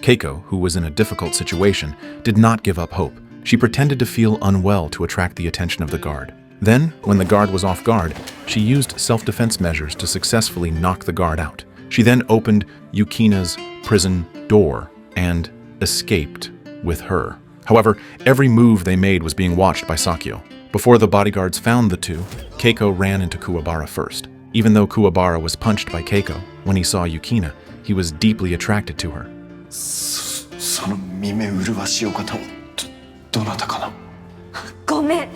Keiko, who was in a difficult situation, did not give up hope. She pretended to feel unwell to attract the attention of the guard. Then, when the guard was off guard, she used self-defense measures to successfully knock the guard out. She then opened Yukina's prison door and escaped with her. However, every move they made was being watched by Sakyo. Before the bodyguards found the two, Keiko ran into Kuwabara first. Even though Kuwabara was punched by Keiko, when he saw Yukina, he was deeply attracted to her. その見目麗しいお方はどなたかな。ごめん、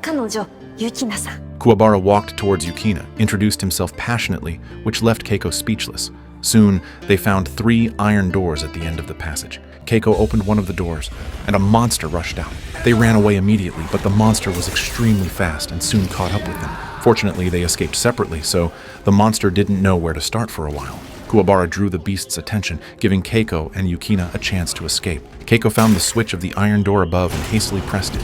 彼女、ユキナさん。 Kuwabara walked towards Yukina, introduced himself passionately, which left Keiko speechless. Soon, they found 3 iron doors at the end of the passage. Keiko opened one of the doors, and a monster rushed out. They ran away immediately, but the monster was extremely fast and soon caught up with them. Fortunately, they escaped separately, so the monster didn't know where to start for a while. Kuwabara drew the beast's attention, giving Keiko and Yukina a chance to escape. Keiko found the switch of the iron door above and hastily pressed it.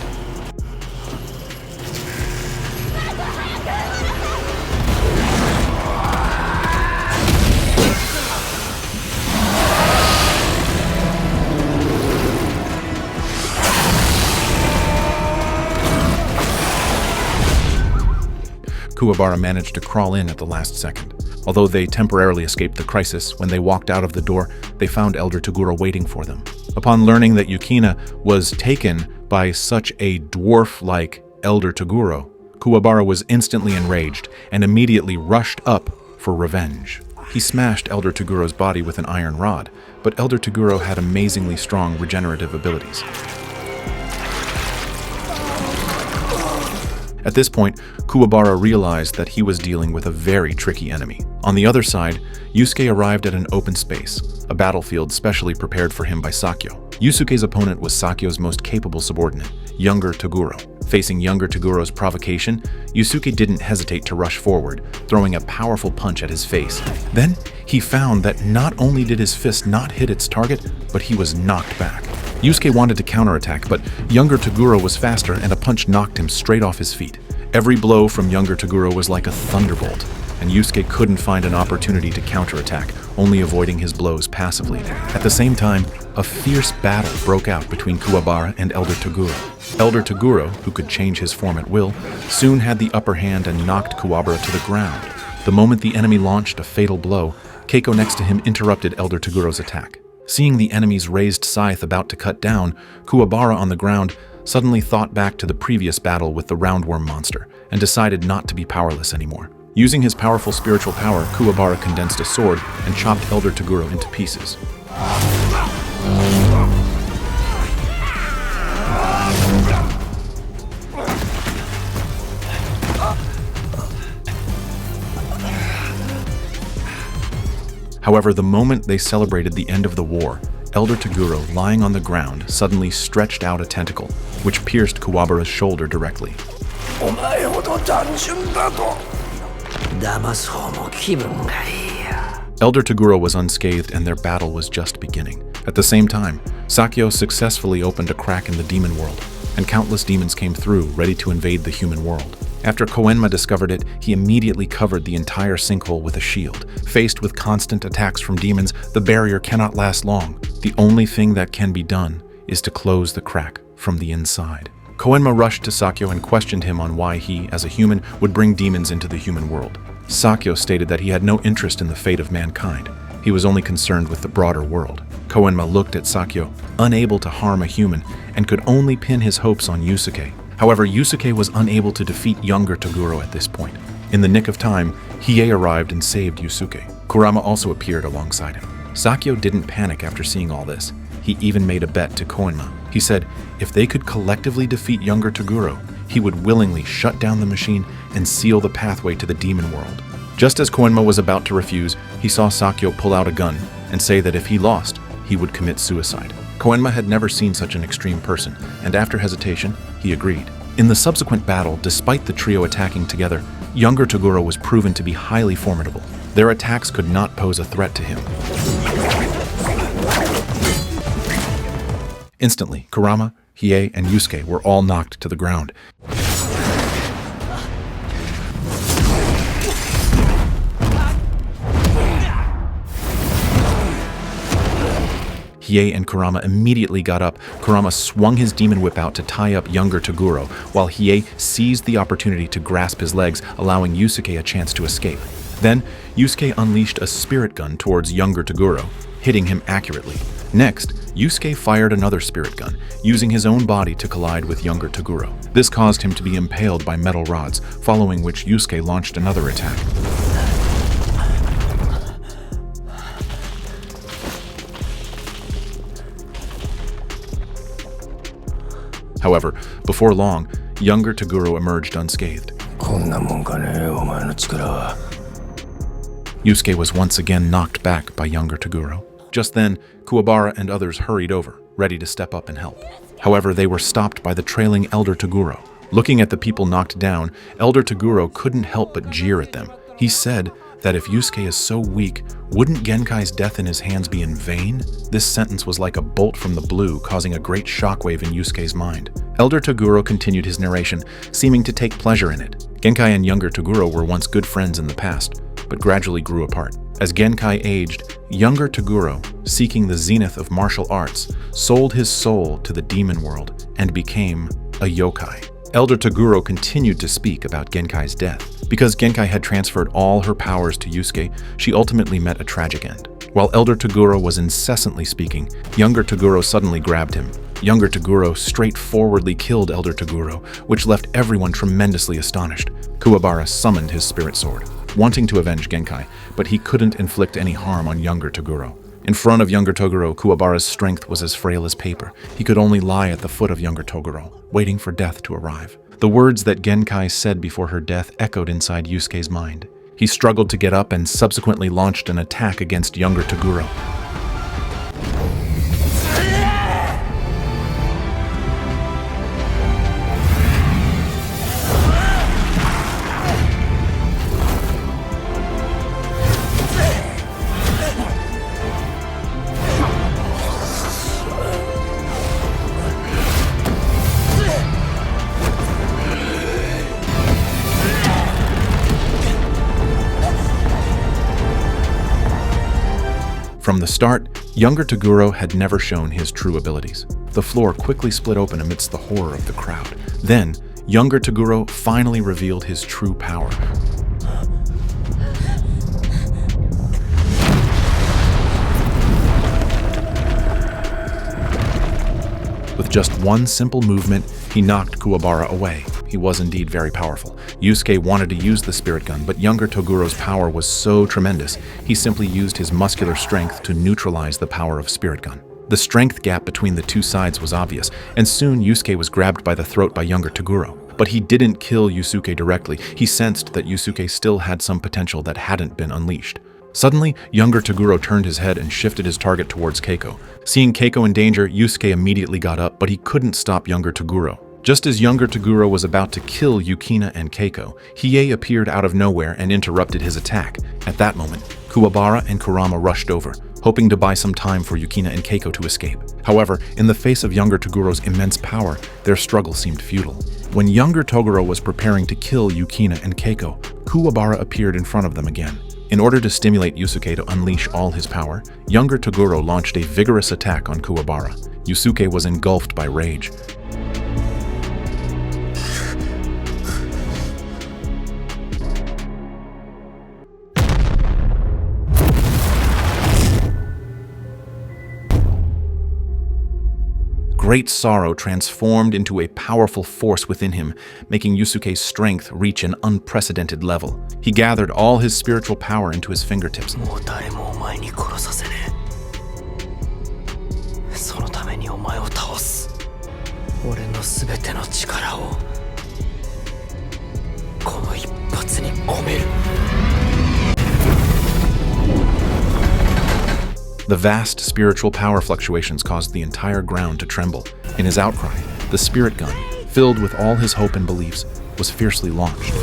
Kuwabara managed to crawl in at the last second. Although they temporarily escaped the crisis, when they walked out of the door, they found Elder Toguro waiting for them. Upon learning that Yukina was taken by such a dwarf-like Elder Toguro, Kuwabara was instantly enraged and immediately rushed up for revenge. He smashed Elder Toguro's body with an iron rod, but Elder Toguro had amazingly strong regenerative abilities. At this point, Kuwabara realized that he was dealing with a very tricky enemy. On the other side, Yusuke arrived at an open space, a battlefield specially prepared for him by Sakyo. Yusuke's opponent was Sakyo's most capable subordinate, younger Toguro. Facing younger Toguro's provocation, Yusuke didn't hesitate to rush forward, throwing a powerful punch at his face. Then, he found that not only did his fist not hit its target, but he was knocked back. Yusuke wanted to counterattack, but younger Toguro was faster and a punch knocked him straight off his feet. Every blow from younger Toguro was like a thunderbolt, and Yusuke couldn't find an opportunity to counterattack, only avoiding his blows passively. At the same time, a fierce battle broke out between Kuwabara and Elder Toguro. Elder Toguro, who could change his form at will, soon had the upper hand and knocked Kuwabara to the ground. The moment the enemy launched a fatal blow, Keiko next to him interrupted Elder Toguro's attack. Seeing the enemy's raised scythe about to cut down, Kuwabara on the ground suddenly thought back to the previous battle with the roundworm monster and decided not to be powerless anymore. Using his powerful spiritual power, Kuwabara condensed a sword and chopped Elder Toguro into pieces. However, the moment they celebrated the end of the war, Elder Toguro, lying on the ground, suddenly stretched out a tentacle, which pierced Kuwabara's shoulder directly. Elder Toguro was unscathed and their battle was just beginning. At the same time, Sakyo successfully opened a crack in the demon world, and countless demons came through, ready to invade the human world. After Koenma discovered it, he immediately covered the entire sinkhole with a shield. Faced with constant attacks from demons, the barrier cannot last long. The only thing that can be done is to close the crack from the inside. Koenma rushed to Sakyo and questioned him on why he, as a human, would bring demons into the human world. Sakyo stated that he had no interest in the fate of mankind. He was only concerned with the broader world. Koenma looked at Sakyo, unable to harm a human, and could only pin his hopes on Yusuke. However, Yusuke was unable to defeat younger Toguro at this point. In the nick of time, Hiei arrived and saved Yusuke. Kurama also appeared alongside him. Sakyo didn't panic after seeing all this. He even made a bet to Koenma. He said if they could collectively defeat younger Toguro, he would willingly shut down the machine and seal the pathway to the demon world. Just as Koenma was about to refuse, he saw Sakyo pull out a gun and say that if he lost, he would commit suicide. Koenma had never seen such an extreme person, and after hesitation, he agreed. In the subsequent battle, despite the trio attacking together, younger Toguro was proven to be highly formidable. Their attacks could not pose a threat to him. Instantly, Kurama, Hiei, and Yusuke were all knocked to the ground. Hiei and Kurama immediately got up. Kurama swung his demon whip out to tie up younger Toguro, while Hiei seized the opportunity to grasp his legs, allowing Yusuke a chance to escape. Then, Yusuke unleashed a spirit gun towards younger Toguro, hitting him accurately. Next, Yusuke fired another spirit gun, using his own body to collide with younger Toguro. This caused him to be impaled by metal rods, following which Yusuke launched another attack. However, before long, younger Toguro emerged unscathed. Yusuke was once again knocked back by younger Toguro. Just then, Kuwabara and others hurried over, ready to step up and help. However, they were stopped by the trailing Elder Toguro. Looking at the people knocked down, Elder Toguro couldn't help but jeer at them. He said that if Yusuke is so weak, wouldn't Genkai's death in his hands be in vain? This sentence was like a bolt from the blue, causing a great shockwave in Yusuke's mind. Elder Toguro continued his narration, seeming to take pleasure in it. Genkai and younger Toguro were once good friends in the past, but gradually grew apart. As Genkai aged, younger Toguro, seeking the zenith of martial arts, sold his soul to the demon world and became a yokai. Elder Toguro continued to speak about Genkai's death. Because Genkai had transferred all her powers to Yusuke, she ultimately met a tragic end. While Elder Toguro was incessantly speaking, younger Toguro suddenly grabbed him. Younger Toguro straightforwardly killed Elder Toguro, which left everyone tremendously astonished. Kuwabara summoned his spirit sword, wanting to avenge Genkai, but he couldn't inflict any harm on younger Toguro. In front of younger Toguro, Kuwabara's strength was as frail as paper. He could only lie at the foot of younger Toguro, waiting for death to arrive. The words that Genkai said before her death echoed inside Yusuke's mind. He struggled to get up and subsequently launched an attack against younger Toguro. From the start, younger Toguro had never shown his true abilities. The floor quickly split open amidst the horror of the crowd. Then, younger Toguro finally revealed his true power. With just one simple movement, he knocked Kuwabara away. He was indeed very powerful. Yusuke wanted to use the spirit gun, but younger Toguro's power was so tremendous, he simply used his muscular strength to neutralize the power of spirit gun. The strength gap between the two sides was obvious, and soon Yusuke was grabbed by the throat by younger Toguro. But he didn't kill Yusuke directly. He sensed that Yusuke still had some potential that hadn't been unleashed. Suddenly, younger Toguro turned his head and shifted his target towards Keiko. Seeing Keiko in danger, Yusuke immediately got up, but he couldn't stop younger Toguro. Just as younger Toguro was about to kill Yukina and Keiko, Hiei appeared out of nowhere and interrupted his attack. At that moment, Kuwabara and Kurama rushed over, hoping to buy some time for Yukina and Keiko to escape. However, in the face of younger Toguro's immense power, their struggle seemed futile. When younger Toguro was preparing to kill Yukina and Keiko, Kuwabara appeared in front of them again. In order to stimulate Yusuke to unleash all his power, younger Toguro launched a vigorous attack on Kuwabara. Yusuke was engulfed by rage. Great sorrow transformed into a powerful force within him, making Yusuke's strength reach an unprecedented level. He gathered all his spiritual power into his fingertips. The vast spiritual power fluctuations caused the entire ground to tremble. In his outcry, the spirit gun, filled with all his hope and beliefs, was fiercely launched.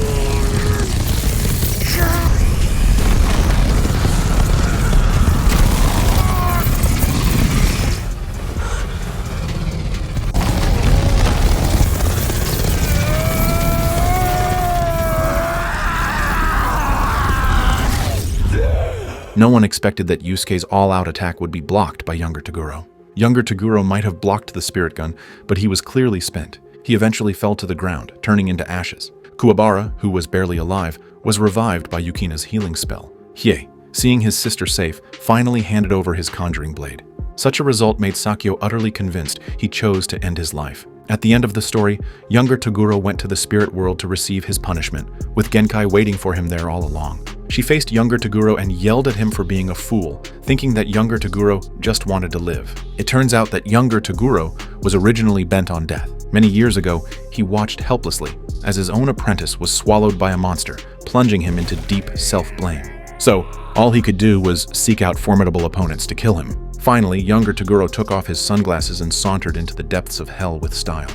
No one expected that Yusuke's all-out attack would be blocked by younger Toguro. Younger Toguro might have blocked the spirit gun, but he was clearly spent. He eventually fell to the ground, turning into ashes. Kuwabara, who was barely alive, was revived by Yukina's healing spell. Hiei, seeing his sister safe, finally handed over his conjuring blade. Such a result made Sakyo utterly convinced he chose to end his life. At the end of the story, younger Toguro went to the spirit world to receive his punishment, with Genkai waiting for him there all along. She faced younger Toguro and yelled at him for being a fool, thinking that younger Toguro just wanted to live. It turns out that younger Toguro was originally bent on death. Many years ago, he watched helplessly as his own apprentice was swallowed by a monster, plunging him into deep self-blame. So, all he could do was seek out formidable opponents to kill him. Finally, younger Toguro took off his sunglasses and sauntered into the depths of hell with style.